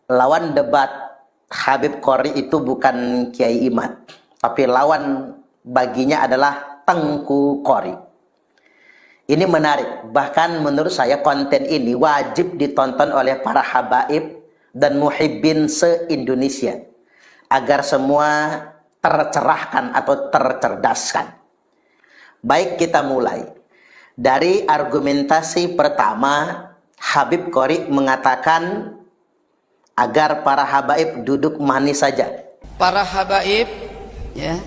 lawan debat Habib Qori itu bukan Kiai Imad, tapi lawan baginya adalah Tengku Qori. Ini menarik, bahkan menurut saya konten ini wajib ditonton oleh para habaib dan muhibbin se-Indonesia agar semua tercerahkan atau tercerdaskan. Baik, kita mulai dari argumentasi pertama. Habib Qori mengatakan agar para habaib duduk manis saja. Para habaib, ya,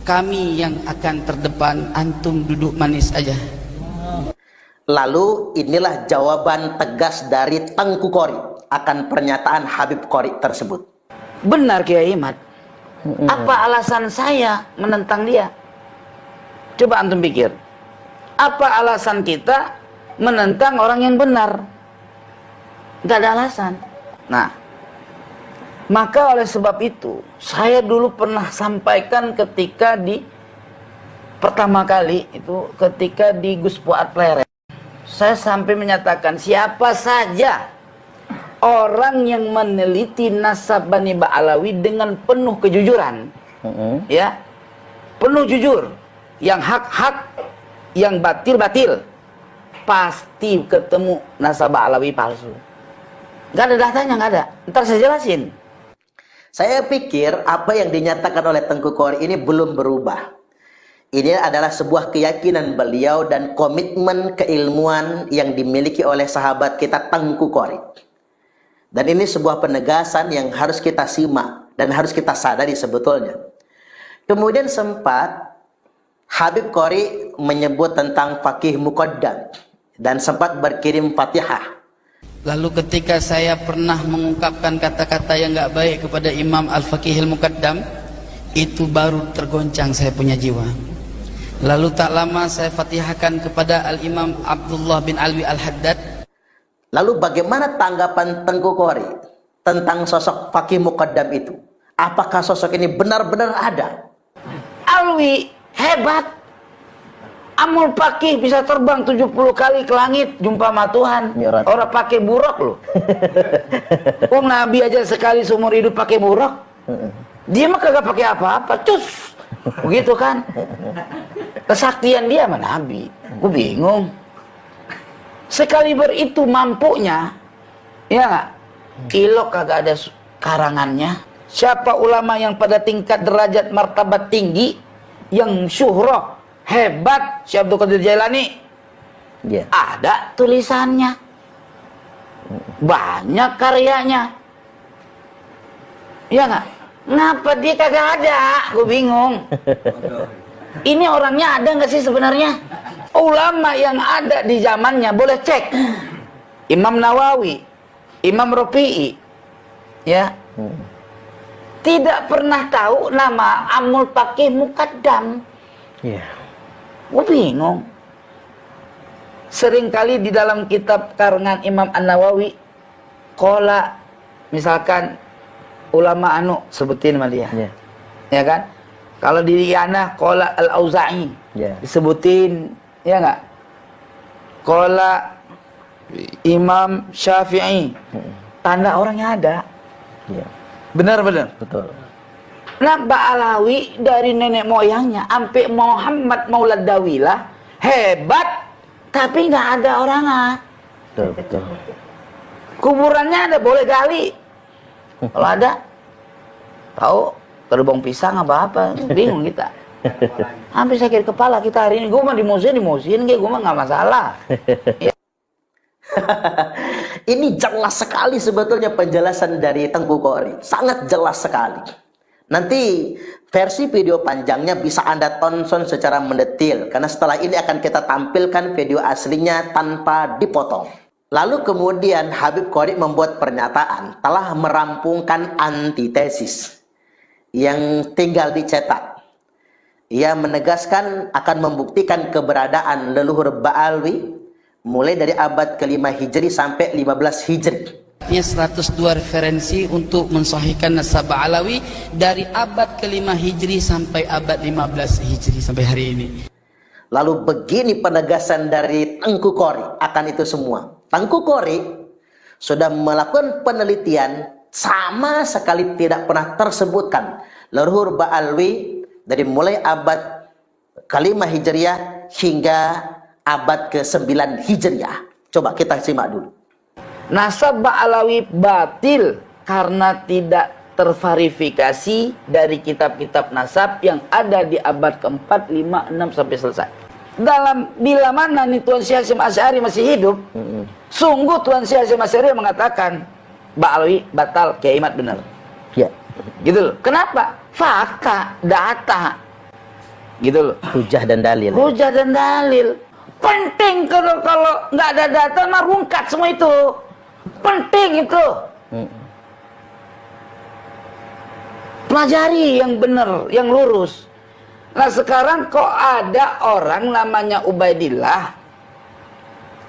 kami yang akan terdepan, antum duduk manis aja. Lalu inilah jawaban tegas dari Tengku Qori akan pernyataan Habib Qori tersebut. Benar Kiai Imad. Apa alasan saya menentang dia? Coba antum pikir. Apa alasan kita menentang orang yang benar? Gak ada alasan. Nah, maka oleh sebab itu saya dulu pernah sampaikan ketika di pertama kali itu ketika di Gus Fuad Pleret, saya sampai menyatakan siapa saja orang yang meneliti nasab Bani Ba'alawi dengan penuh kejujuran, ya, penuh jujur, yang hak-hak, yang batil-batil, pasti ketemu nasab Ba'alawi palsu. Gak ada datanya, gak ada. Ntar saya jelasin. Saya pikir apa yang dinyatakan oleh Tengku Qori ini belum berubah. Ini adalah sebuah keyakinan beliau dan komitmen keilmuan yang dimiliki oleh sahabat kita Tengku Qori. Dan ini sebuah penegasan yang harus kita simak dan harus kita sadari sebetulnya. Kemudian sempat Habib Qori menyebut tentang Faqih Muqaddam dan sempat berkirim Fatihah. Lalu ketika saya pernah mengungkapkan kata-kata yang gak baik kepada Imam Al-Faqihil Muqaddam, itu baru tergoncang saya punya jiwa. Lalu tak lama saya fatihahkan kepada Al-Imam Abdullah bin Alwi Al-Haddad. Lalu bagaimana tanggapan Tengku Qori tentang sosok Faqih Muqaddam itu? Apakah sosok ini benar-benar ada? Alwi hebat. Amul Faqih bisa terbang 70 kali ke langit jumpa sama Tuhan. Orang pakai buruk loh. Wong Nabi aja sekali seumur hidup pakai buruk. Dia mah kagak pakai apa-apa, cus. Begitu kan? Kesaktian dia sama Nabi. Gue bingung. Sekali itu mampunya, ya nggak? Kilok kagak ada karangannya. Siapa ulama yang pada tingkat derajat martabat tinggi, yang syuhrah hebat, Syekh Abdul Qadir Jailani, ada tulisannya, banyak karyanya, ya nggak? Ngapa dia kagak ada? Gue bingung. Ini orangnya ada nggak sih sebenarnya? Ulama yang ada di zamannya boleh cek. Imam Nawawi, Imam Rafi'i, ya, tidak pernah tahu nama Amul Faqih Muqaddam. Gue bingung. Seringkali di dalam kitab karangan Imam An-Nawawi, kola, misalkan ulama anu sebutin sama dia, ya kan? Kalau di Yana kola Al-Auza'i, disebutin, ya nggak? Kola Imam Syafi'i, tanda orangnya ada. Benar-benar. Betul. Nah, Ba'alawi dari nenek moyangnya sampai Muhammad Maulad Dawilah hebat, tapi nggak ada orangnya. Betul. Kuburannya ada, boleh gali. Kalau ada, tahu gerbong pisang apa-apa, bingung kita. Hampir sakit kepala kita hari ini. Gue mah dimusuhin, gue mah nggak masalah. Ini jelas sekali sebetulnya penjelasan dari Tengku Qori, sangat jelas sekali. Nanti versi video panjangnya bisa Anda tonton secara mendetil, karena setelah ini akan kita tampilkan video aslinya tanpa dipotong. Lalu kemudian Habib Qori membuat pernyataan telah merampungkan antitesis yang tinggal dicetak. Ia menegaskan akan membuktikan keberadaan leluhur Ba'alawi mulai dari abad ke-5 Hijri sampai 15 Hijri. Ini 102 referensi untuk mensahihkan nasab Ba'alawi dari abad ke-5 Hijri sampai abad 15 Hijri sampai hari ini. Lalu begini penegasan dari Tengku Qori akan itu semua. Tengku Qori sudah melakukan penelitian, sama sekali tidak pernah tersebutkan leluhur Ba'alwi dari mulai abad ke-5 Hijriah hingga abad ke-9 Hijriah. Coba kita simak dulu. Nasab Ba'alawi batil karena tidak terverifikasi dari kitab-kitab nasab yang ada di abad ke-4, 5, 6 sampai selesai. Bila mana nih Tuan Syekh Hasyim Asy'ari masih hidup, sungguh Tuan Syekh Hasyim Asy'ari mengatakan Ba'alawi batal, Kiai Imad benar. Ya. Gitu loh. Kenapa? Fakta, data. Gitu loh. Hujah dan dalil. Hujah dan dalil. Penting kalau nggak ada data mah rungkat semua itu. Penting itu. Pelajari yang benar, yang lurus. Nah sekarang kok ada orang namanya Ubaidillah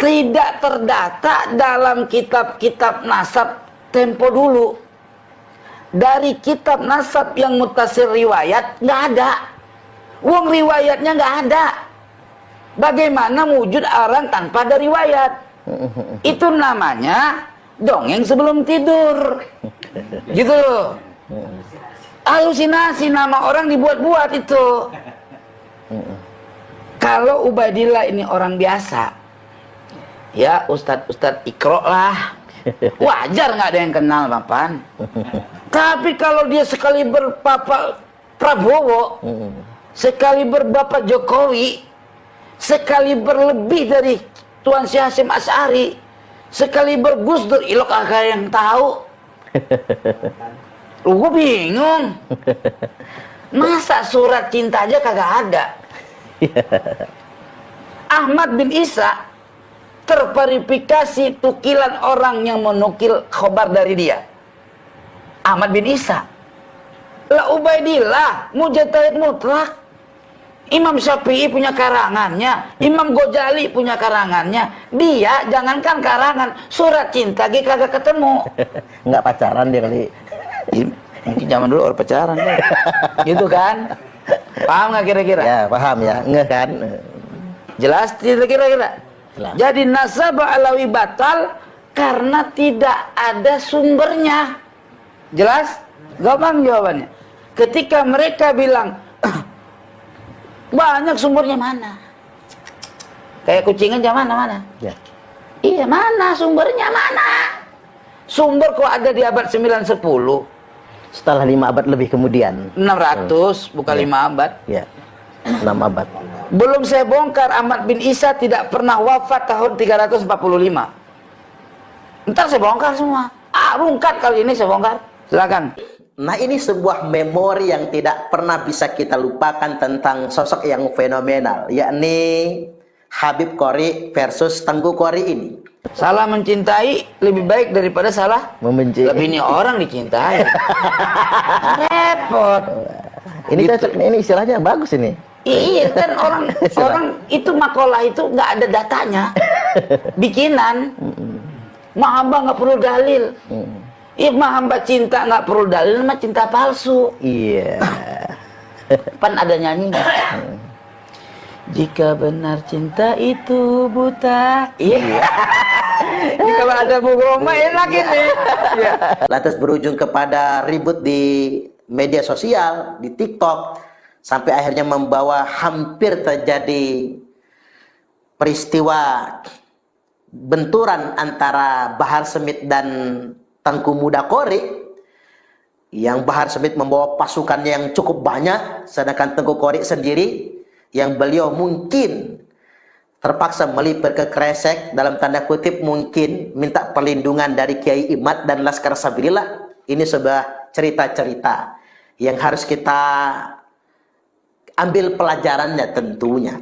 tidak terdata dalam kitab-kitab nasab tempo dulu. Dari kitab nasab yang mutasir riwayat nggak ada. Wong riwayatnya nggak ada. Bagaimana wujud orang tanpa ada riwayat? Itu namanya dongeng sebelum tidur. Gitu. Halusinasi, nama orang dibuat-buat itu. Kalau Ubaidillah ini orang biasa, ya ustadz Iqra lah, wajar nggak ada yang kenal Bapak. Tapi kalau dia sekali berpapa Prabowo, sekali berbapak Jokowi, sekali berlebih dari Tuan Syekh Hasyim Asy'ari, sekali bergus Dur, ilok agak yang tahu. Gue bingung. Masa surat cinta aja kagak ada? Ahmad bin Isa terverifikasi tukilan orang yang menukil khobar dari dia. Ahmad bin Isa. La Ubaidillah mujtahid mutlak. Imam Syafi'i punya karangannya, Imam Ghazali punya karangannya. Dia jangankan karangan, surat cinta dia kagak ketemu. Nggak pacaran dia kali. Mungkin zaman dulu orang pacaran deh. Gitu kan? Paham nggak kira-kira? Ya paham ya, nggak kan? Jelas tidak kira-kira? Jelas. Jadi nasab Alawi batal karena tidak ada sumbernya. Jelas? Gampang jawabannya. Ketika mereka bilang banyak sumbernya, mana? Kayak kucing aja, mana? Ya. Iya, mana sumbernya, mana? Sumber kok ada di abad 9-10. Setelah 5 abad lebih kemudian. 600, bukan 5 abad. Ya, 6 abad. Belum saya bongkar, Ahmad bin Isa tidak pernah wafat tahun 345. Ntar saya bongkar semua. Rungkat kali ini saya bongkar. Silakan. Nah ini sebuah memori yang tidak pernah bisa kita lupakan tentang sosok yang fenomenal, yakni Habib Qori versus Tengku Qori ini. Salah mencintai lebih baik daripada salah Membenci. Lebih ini orang dicintai. Repot. Ini cocok, ini istilahnya bagus ini. Iya kan orang itu makalah itu nggak ada datanya, bikinan. Mahamba nggak perlu dalil. Iya mahamba cinta nggak perlu dalil, mah cinta palsu. Iya. Pan ada nyanyinya. Jika benar cinta itu buta. Iya. Kalau ada Bu Roma enak ini. Iya. Lantas berujung kepada ribut di media sosial, di TikTok, sampai akhirnya membawa hampir terjadi peristiwa benturan antara Bahar Smith dan Tengku Muda Qori, yang Bahar Smith membawa pasukannya yang cukup banyak, sedangkan Tengku Qori sendiri yang beliau mungkin terpaksa melipir ke Kresek, dalam tanda kutip mungkin minta perlindungan dari Kiai Imad dan Laskar Sabilillah. Ini sebuah cerita-cerita yang harus kita ambil pelajarannya tentunya.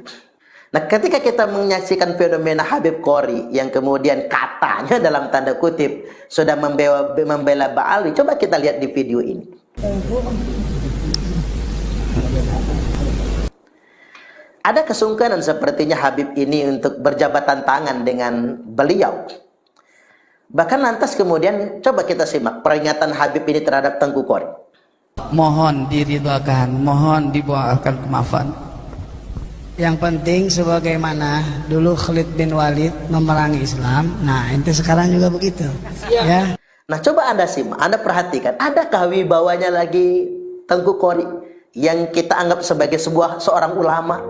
Nah, ketika kita menyaksikan fenomena Habib Qori yang kemudian katanya dalam tanda kutip sudah membela Ba'alwi, coba kita lihat di video ini. Ada kesungkanan sepertinya Habib ini untuk berjabatan tangan dengan beliau. Bahkan lantas kemudian coba kita simak peringatan Habib ini terhadap Tengku Qori. Mohon diridhakan, mohon dibawakan kemaafan. Yang penting sebagaimana dulu Khalid bin Walid memerangi Islam, nah itu sekarang juga begitu. Ya. Nah, coba Anda simak, Anda perhatikan, adakah wibawanya lagi Tengku Qori yang kita anggap sebagai seorang ulama?